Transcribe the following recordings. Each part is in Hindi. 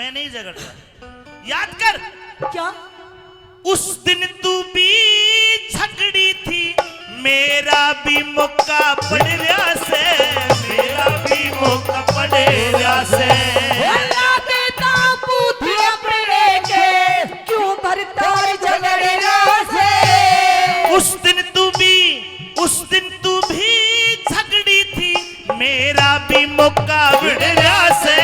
मैं नहीं झगड़ रहा, याद कर। क्या? उस दिन तू भी झगड़ी थी, मेरा भी मौका पड़ रहा से, मेरा भी मौका पड़ रहा से। अल्लाह देता पूछी अपने के, क्यों भरता झगड़े से? उस दिन तू भी झगड़ी थी, मेरा भी मौका पड़ रहा से,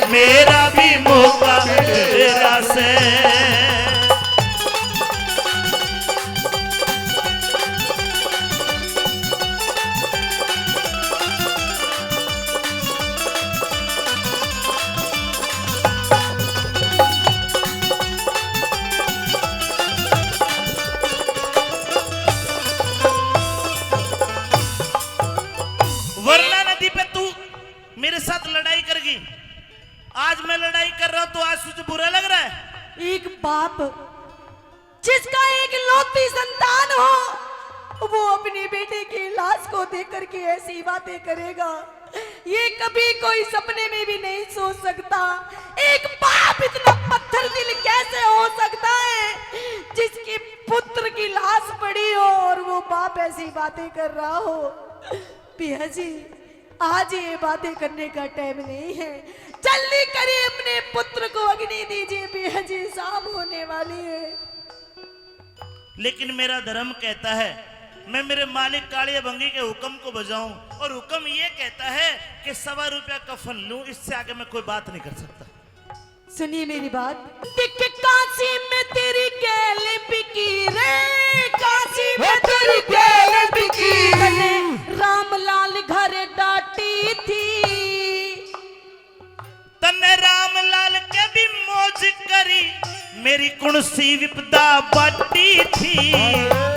मेरा भी मौका पड़ रहा से। मेरे साथ लड़ाई करगी, आज मैं लड़ाई कर रहा हूं तो आज तुझे बुरा लग रहा है? एक बाप जिसका एक लौती संतान हो, वो अपनी बेटे की लाश को देख करके ऐसी बातें करेगा, ये कभी कोई सपने में भी नहीं सोच सकता। एक बाप इतना पत्थर दिल कैसे हो सकता है, जिसकी पुत्र की लाश पड़ी हो और वो बाप ऐसी बातें कर रहा हो? पिया जी, आज ये बातें करने का टाइम नहीं है, जल्दी करिए अपने पुत्र को अग्नि दीजिए, पिया जी शाम होने वाली है। लेकिन मेरा धर्म कहता है मैं मेरे मालिक कालिया भंगी के हुक्म को बजाऊं, और हुक्म ये कहता है कि 1.25 रुपया कफन लूं, इससे आगे मैं कोई बात नहीं कर सकता। सुनिए मेरी बात। दिख काशी में तेरी गैल बिकी रे, काशी में तेरी गैल बिकी रे, रामलाल घर डाटी थी, तन्ने रामलाल के भी मौज करी, मेरी कुणसी विपदा बाटी थी,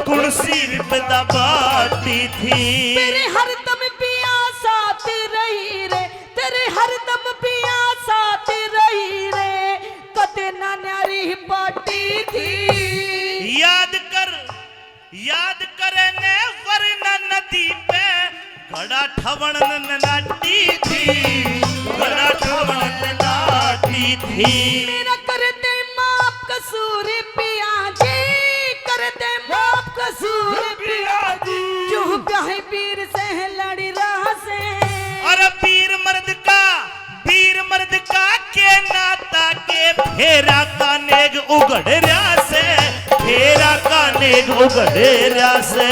कुणसी विपदा बाटी थी। तेरे हरदम पिया साथ रही रे, तेरे हरदम पिया साथ रही रे, कते ना न्यारी बाटी थी। याद करे ने वरना नदी पे घड़ा ठवण नाटी थी, घड़ा ठवण नाटी थी। मेरा कर दे माफ कसूर पिया जी, कर दे माफ कसूर पिया जी, क्यों प्याहे पीर से लड़ी रहा से। और वीर मर्द का के नाता के फेरा का नेग उगड़ रहा से, फेरा का नेग उगड़ रहा से।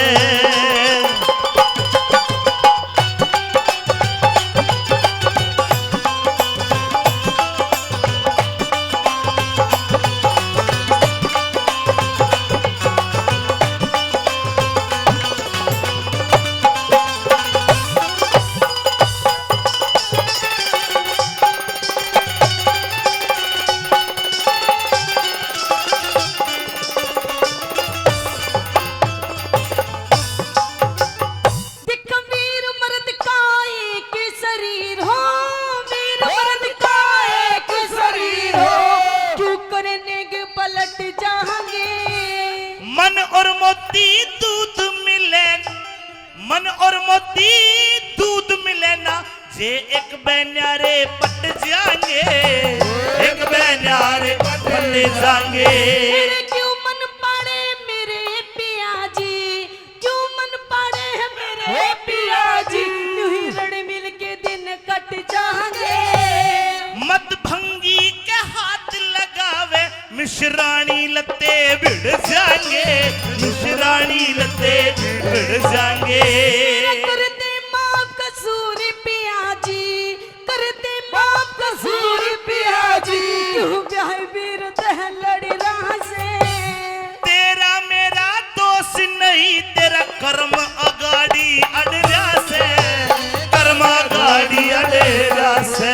मन और मोती दूध मिले ना, जे एक बैन्यारे पट जाएंगे, एक बैन्यारे पट जाएंगे। मेरे क्यों मन पड़े मेरे पिया जी, क्यों मन पड़े मेरे पिया जी, यूं ही लड़ मिल के दिन कट जाएंगे। मत भंगी के हाथ लगावे, मिश्राणी लते भिड़ जाएंगे, मिश्राणी लते भिड़ जाएंगे। कर दे माफ कसूर पिया जी, कर दे माफ कसूर पिया जी, क्यों ब्याह वीर तह लड़ी रहा से। तेरा मेरा दोष नहीं, तेरा कर्म अगाड़ी अड़रा से, कर्म अगाड़ी अड़रा से।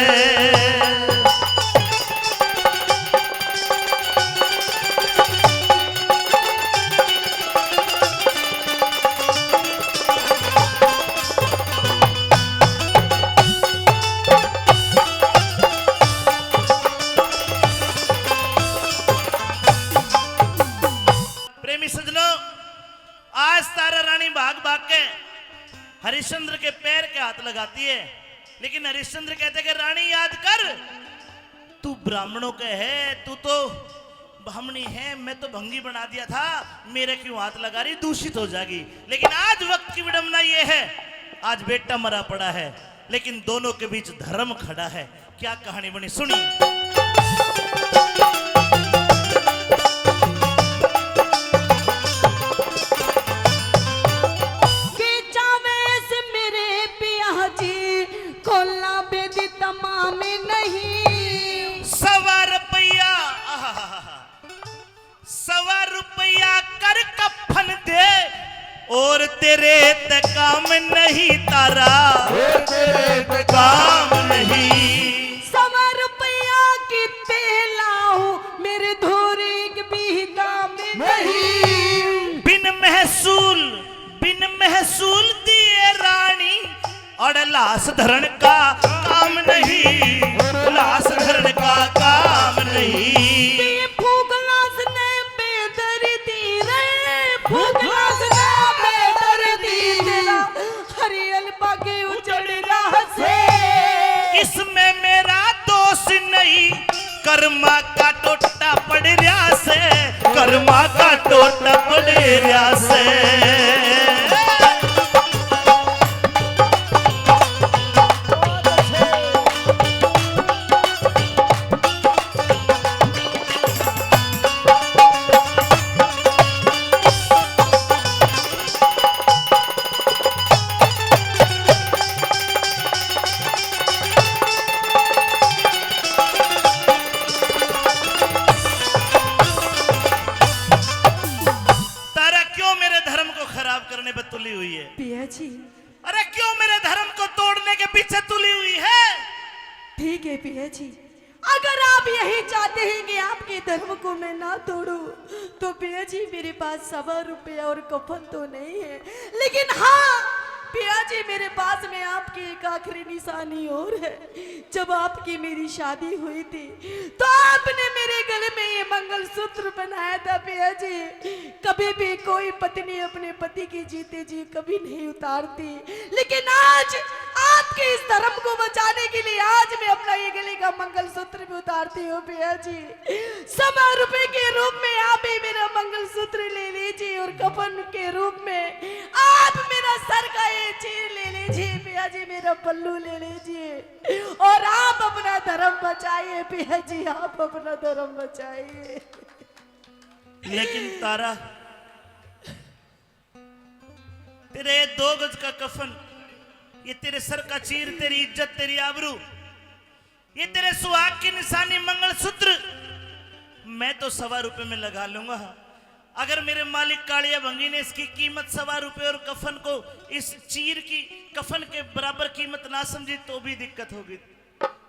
आज तारा रानी भाग भाग के हरिश्चंद्र के पैर के हाथ लगाती है, लेकिन हरिश्चंद्र कहते कि रानी याद कर, तू ब्राह्मणों का है, तू तो ब्राह्मणी है, मैं तो भंगी बना दिया था, मेरे क्यों हाथ लगा रही, दूषित हो जाएगी। लेकिन आज वक्त की विडंबना ये है, आज बेटा मरा पड़ा है, लेकिन दोनों के बीच धर्म खड़ा है। क्या कहानी बनी सुनिए। और तेरे ते काम नहीं तारा, और तेरे ते काम नहीं। 100 रुपया की तेलाऊ मेरे धोरे के भी दाम नहीं। बिन महसूल दिए रानी, और लाश धरण का काम नहीं, लाश धरण का काम नहीं। फूकलास ने बेदर्दी रे, फूकलास ने इसमें मेरा दोष नहीं, कर्मा का टोटा पड़ रहा से, कर्मा का टोटा पड़ रहा से। अरे क्यों मेरे धर्म को तोड़ने के पीछे तुली हुई है? ठीक है पिया जी, अगर आप यही चाहते हैं कि आपके धर्म को मैं ना तोड़ूं, तो पिया जी मेरे पास 100 रुपया और कफन तो नहीं है, लेकिन हाँ पिया जी मेरे पास में आपकी एक आखिरी निशानी और है। जब आपकी मेरी शादी हुई थी तो आपने मेरे गले में ये मंगलसूत्र बनाया था पिया जी। कभी भी कोई पत्नी अपने पति की जीते जी कभी नहीं उतारती, लेकिन आज आपके इस धर्म को बचाने के लिए आज मैं अपना ये गले का मंगलसूत्र भी उतारती हूँ पिया जी। 100 रुपए के रूप में आप ही मेरा मंगलसूत्र ले लीजिए और कफन के रूप में आप मेरा सर का ये चीर ले लीजिए पिया जी, मेरा पल्लू ले लीजिए और आप अपना धर्म बचाइए पिया जी, आप अपना धर्म बचाइए। लेकिन तारा, तेरे 2 गज का कफन, ये तेरे सर का चीर, तेरी इज्जत, तेरी आबरू, ये तेरे सुहाग की निशानी मंगलसूत्र मैं तो 100 रुपए में लगा लूंगा। अगर मेरे मालिक कालिया भंगी ने इसकी कीमत 100 रुपए और कफन को इस चीर की कफन के बराबर कीमत ना समझी तो भी दिक्कत होगी।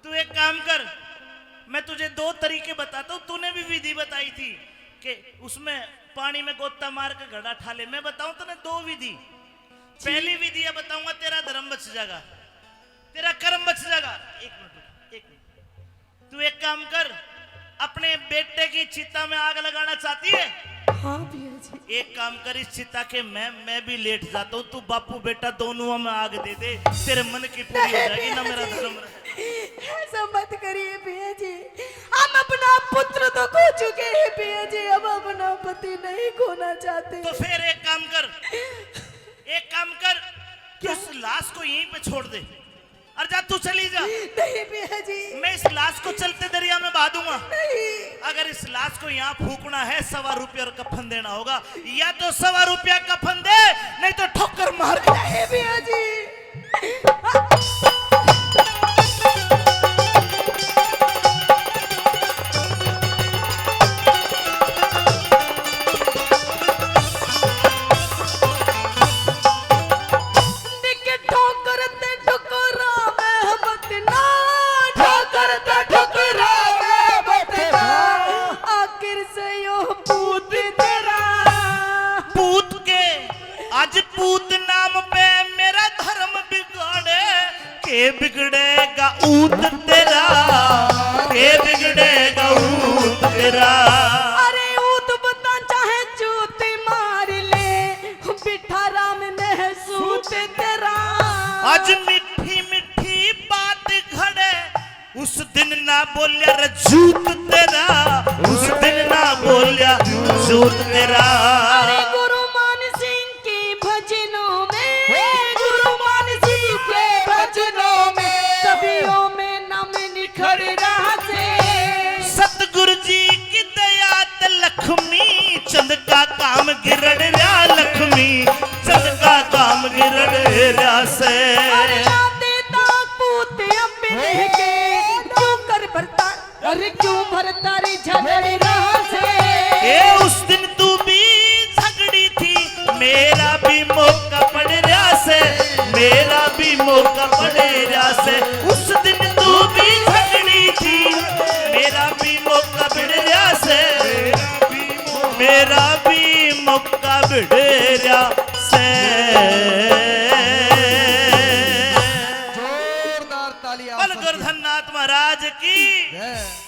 तू एक काम कर, मैं तुझे 2 तरीके बताता हूँ। तूने भी विधि बताई थी कि उसमें पानी में गोता मार के घड़ा ठाले, मैं बताऊं तूने 2 विधि। पहली विधि ये बताऊंगा, तेरा धर्म बच जाएगा, तेरा कर्म बच जाएगा। एक मिनट, तू एक काम कर, अपने बेटे की चिता में आग लगाना चाहती है? हाँ भैया जी। एक काम कर, इस चिता के मैं भी लेट जाता हूँ, तू बापू बेटा दोनों में आग दे दे, तेरे मन की पूरी हो जाएगी ना मेरा धर्म। ऐसा मत करिए भैया जी, हम अपना पुत्र तो खो चुके हैं भैया जी, हम अपना पति नहीं खोना चाहते। तो फिर एक काम कर, उस लाश को यहीं पे छोड़ दे और जा, तू चली जा। नहीं भैया जी, मैं इस लाश को चलते दरिया में बहा दूंगा। नहीं, अगर इस लाश को यहाँ फूकना है 100 रुपया और कफन देना होगा, या तो 100 रुपया कफन दे, नहीं तो ठोकर मार के। नहीं भैया जी, बिगड़ेगा ऊत तेरा, के बिगड़ेगा ऊत तेरा। अरे ऊत बता चाहे जूत मार ले, बिठा राम ने सूत तेरा। आज मीठी मीठी बात घड़े, उस दिन ना बोलिया रजूत तेरा, उस दिन ना बोलिया रजूत तेरा। अरे गुरु मान सिंह के भजनों में, गुरु मान सिंह के भजनों में कवियों में नाम निखर रहा से। सतगुरु जी की दया ते लक्ष्मी चंद का काम गिरड़ रहा, लक्ष्मी चंद का काम गिरड़ रहा से। अरे नाते ताक पूते अपने के क्यों कर भरता, अरे क्यों भरता रे झगड़े रहा से। ए उस दिन तू भी झगड़ी थी, मेरा भी मौका पड़ रहा से, मेरा भी मौका पड़ रहा से। उस दिन तू भी झगड़ी थी, मेरा भी मौका पड़ रहा से, मेरा भी मौका पड़ रहा से। जोरदार तालियां बल गोरधननाथ महाराज की। जय।